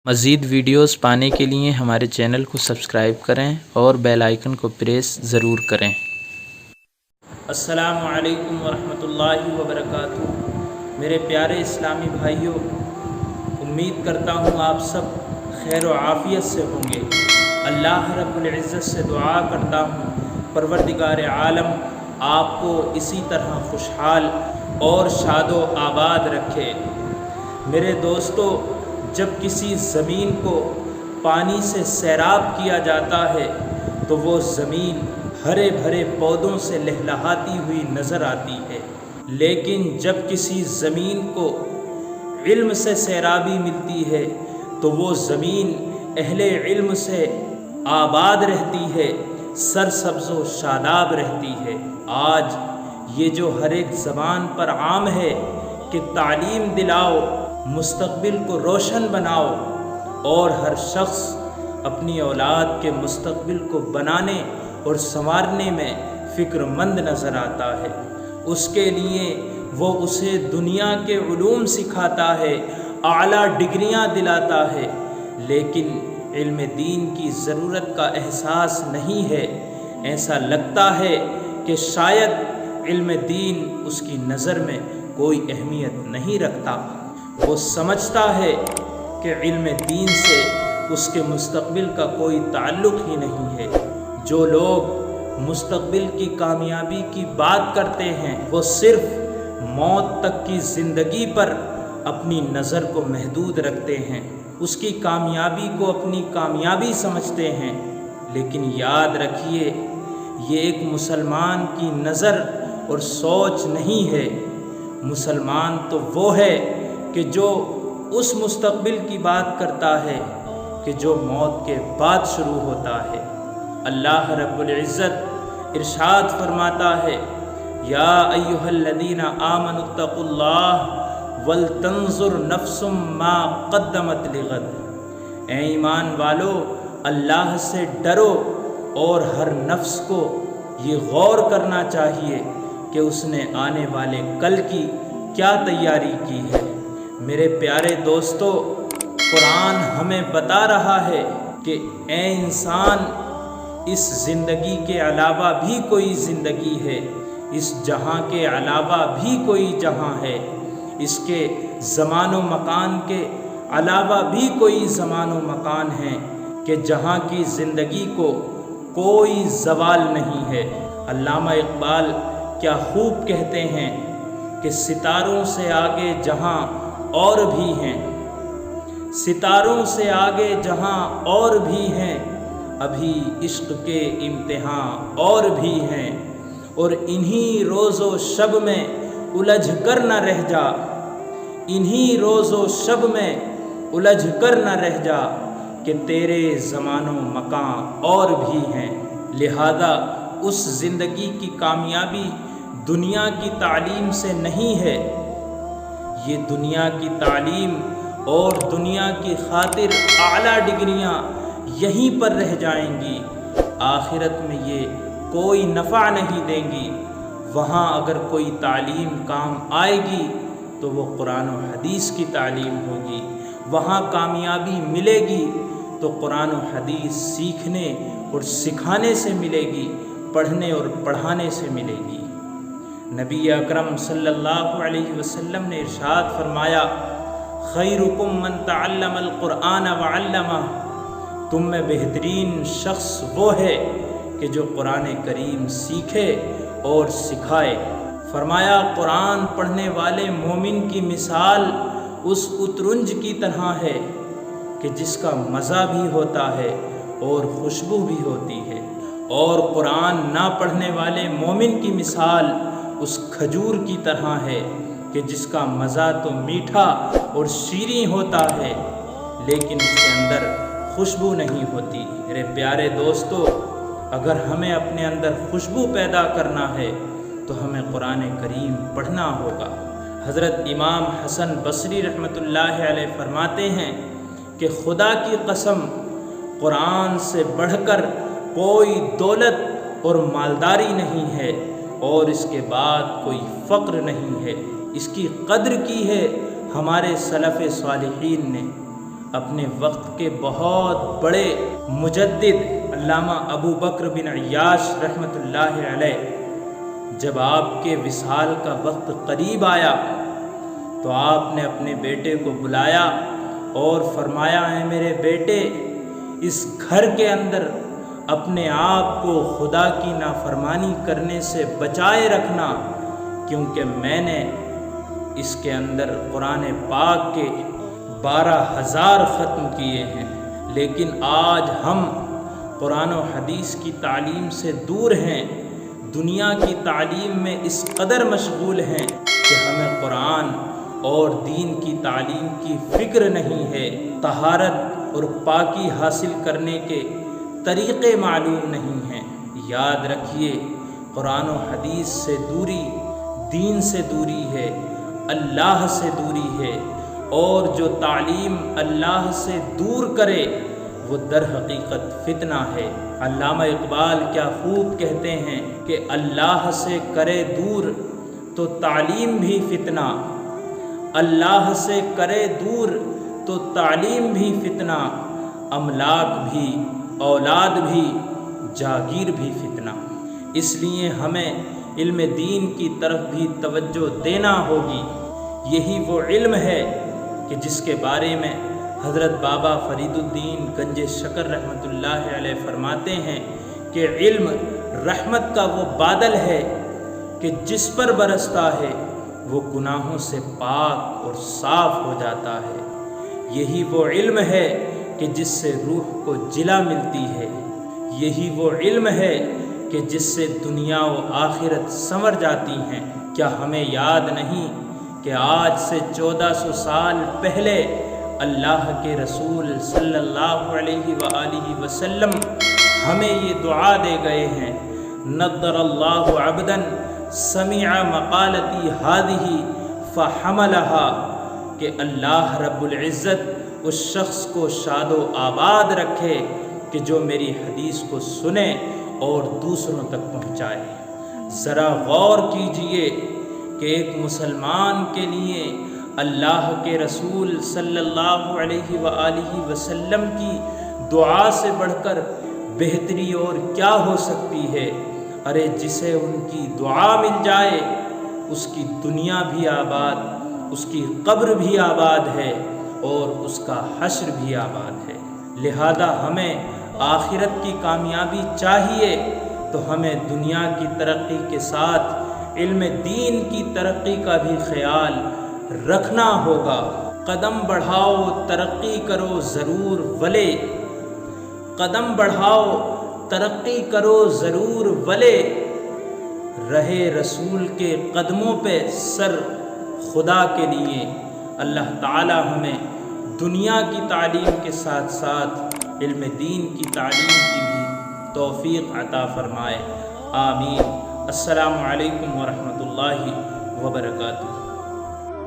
مزید ویڈیوز پانے کے لیے ہمارے چینل کو سبسکرائب کریں اور بیل آئیکن کو پریس ضرور کریں۔ السلام علیکم ورحمۃ اللہ وبرکاتہ۔ میرے پیارے اسلامی بھائیوں، امید کرتا ہوں آپ سب خیر و عافیت سے ہوں گے۔ اللہ رب العزت سے دعا کرتا ہوں پروردگار عالم آپ کو اسی طرح خوشحال اور شاد و آباد رکھے۔ میرے دوستو، جب کسی زمین کو پانی سے سیراب کیا جاتا ہے تو وہ زمین ہرے بھرے پودوں سے لہلہاتی ہوئی نظر آتی ہے، لیکن جب کسی زمین کو علم سے سیرابی ملتی ہے تو وہ زمین اہل علم سے آباد رہتی ہے، سرسبز و شاداب رہتی ہے۔ آج یہ جو ہر ایک زبان پر عام ہے کہ تعلیم دلاؤ، مستقبل کو روشن بناؤ، اور ہر شخص اپنی اولاد کے مستقبل کو بنانے اور سنوارنے میں فکر مند نظر آتا ہے، اس کے لیے وہ اسے دنیا کے علوم سکھاتا ہے، اعلیٰ ڈگریاں دلاتا ہے، لیکن علم دین کی ضرورت کا احساس نہیں ہے۔ ایسا لگتا ہے کہ شاید علم دین اس کی نظر میں کوئی اہمیت نہیں رکھتا۔ وہ سمجھتا ہے کہ علم دین سے اس کے مستقبل کا کوئی تعلق ہی نہیں ہے۔ جو لوگ مستقبل کی کامیابی کی بات کرتے ہیں وہ صرف موت تک کی زندگی پر اپنی نظر کو محدود رکھتے ہیں، اس کی کامیابی کو اپنی کامیابی سمجھتے ہیں، لیکن یاد رکھیے یہ ایک مسلمان کی نظر اور سوچ نہیں ہے۔ مسلمان تو وہ ہے کہ جو اس مستقبل کی بات کرتا ہے کہ جو موت کے بعد شروع ہوتا ہے۔ اللہ رب العزت ارشاد فرماتا ہے، یا ایھا الذین آمنوا اتقوا اللہ ولتنظر نفس ما قدمت لغد۔ اے ایمان والو، اللہ سے ڈرو اور ہر نفس کو یہ غور کرنا چاہیے کہ اس نے آنے والے کل کی کیا تیاری کی ہے۔ میرے پیارے دوستو، قرآن ہمیں بتا رہا ہے کہ اے انسان، اس زندگی کے علاوہ بھی کوئی زندگی ہے، اس جہاں کے علاوہ بھی کوئی جہاں ہے، اس کے زمان و مکان کے علاوہ بھی کوئی زمان و مکان ہے، کہ جہاں کی زندگی کو کوئی زوال نہیں ہے۔ علامہ اقبال کیا خوب کہتے ہیں کہ ستاروں سے آگے جہاں اور بھی ہیں، ستاروں سے آگے جہاں اور بھی ہیں، ابھی عشق کے امتحان اور بھی ہیں، اور انہی روز و شب میں الجھ کر نہ رہ جا، انہی روز و شب میں الجھ کر نہ رہ جا، کہ تیرے زمان و مکان اور بھی ہیں۔ لہذا اس زندگی کی کامیابی دنیا کی تعلیم سے نہیں ہے۔ یہ دنیا کی تعلیم اور دنیا کی خاطر اعلیٰ ڈگریاں یہیں پر رہ جائیں گی، آخرت میں یہ کوئی نفع نہیں دیں گی۔ وہاں اگر کوئی تعلیم کام آئے گی تو وہ قرآن و حدیث کی تعلیم ہوگی، وہاں کامیابی ملے گی تو قرآن و حدیث سیکھنے اور سکھانے سے ملے گی، پڑھنے اور پڑھانے سے ملے گی۔ نبی اکرم صلی اللہ علیہ وسلم نے ارشاد فرمایا، خیرکم من تعلم القرآن وعلمہ۔ تم میں بہترین شخص وہ ہے کہ جو قرآن کریم سیکھے اور سکھائے۔ فرمایا، قرآن پڑھنے والے مومن کی مثال اس اترنج کی طرح ہے کہ جس کا مزہ بھی ہوتا ہے اور خوشبو بھی ہوتی ہے، اور قرآن نہ پڑھنے والے مومن کی مثال اس کھجور کی طرح ہے کہ جس کا مزہ تو میٹھا اور شیریں ہوتا ہے، لیکن اس کے اندر خوشبو نہیں ہوتی۔ میرے پیارے دوستو، اگر ہمیں اپنے اندر خوشبو پیدا کرنا ہے تو ہمیں قرآن کریم پڑھنا ہوگا۔ حضرت امام حسن بصری رحمۃ اللہ علیہ فرماتے ہیں کہ خدا کی قسم، قرآن سے بڑھ کر کوئی دولت اور مالداری نہیں ہے، اور اس کے بعد کوئی فقر نہیں ہے۔ اس کی قدر کی ہے ہمارے سلف صالحین نے۔ اپنے وقت کے بہت بڑے مجدد علامہ ابو بکر بن عیاش رحمۃ اللہ علیہ جب آپ کے وصال کا وقت قریب آیا تو آپ نے اپنے بیٹے کو بلایا اور فرمایا ہے میرے بیٹے، اس گھر کے اندر اپنے آپ کو خدا کی نافرمانی کرنے سے بچائے رکھنا، کیونکہ میں نے اس کے اندر قرآن پاک کے 12,000 ختم کیے ہیں، لیکن آج ہم قرآن و حدیث کی تعلیم سے دور ہیں، دنیا کی تعلیم میں اس قدر مشغول ہیں کہ ہمیں قرآن اور دین کی تعلیم کی فکر نہیں ہے، طہارت اور پاکی حاصل کرنے کے طریقے معلوم نہیں ہیں۔ یاد رکھیے، قرآن و حدیث سے دوری دین سے دوری ہے، اللہ سے دوری ہے، اور جو تعلیم اللہ سے دور کرے وہ در حقیقت فتنہ ہے۔ علامہ اقبال کیا خوب کہتے ہیں کہ اللہ سے کرے دور تو تعلیم بھی فتنہ، اللہ سے کرے دور تو تعلیم بھی فتنہ، املاک بھی، اولاد بھی، جاگیر بھی فتنہ۔ اس لیے ہمیں علم دین کی طرف بھی توجہ دینا ہوگی۔ یہی وہ علم ہے کہ جس کے بارے میں حضرت بابا فرید الدین گنج شکر رحمۃ اللہ علیہ فرماتے ہیں کہ علم رحمت کا وہ بادل ہے کہ جس پر برستا ہے وہ گناہوں سے پاک اور صاف ہو جاتا ہے۔ یہی وہ علم ہے کہ جس سے روح کو جلا ملتی ہے، یہی وہ علم ہے کہ جس سے دنیا و آخرت سنور جاتی ہیں۔ کیا ہمیں یاد نہیں کہ آج سے 1400 سال پہلے اللہ کے رسول صلی اللہ علیہ وآلہ وسلم ہمیں یہ دعا دے گئے ہیں، نضر اللہ عبدا سمع مقالتی ہذہ فحملہا، کہ اللہ رب العزت اس شخص کو شاد و آباد رکھے کہ جو میری حدیث کو سنے اور دوسروں تک پہنچائے۔ ذرا غور کیجئے کہ ایک مسلمان کے لیے اللہ کے رسول صلی اللہ علیہ وآلہ وسلم کی دعا سے بڑھ کر بہتری اور کیا ہو سکتی ہے؟ ارے جسے ان کی دعا مل جائے اس کی دنیا بھی آباد، اس کی قبر بھی آباد ہے اور اس کا حشر بھی آباد ہے۔ لہذا ہمیں آخرت کی کامیابی چاہیے تو ہمیں دنیا کی ترقی کے ساتھ علم دین کی ترقی کا بھی خیال رکھنا ہوگا۔ قدم بڑھاؤ ترقی کرو ضرور ولے، قدم بڑھاؤ ترقی کرو ضرور ولے، رہے رسول کے قدموں پہ سر خدا کے لیے۔ اللہ تعالی ہمیں دنیا کی تعلیم کے ساتھ ساتھ علم دین کی تعلیم کی بھی توفیق عطا فرمائے، آمین۔ السلام علیکم ورحمۃ اللہ وبرکاتہ۔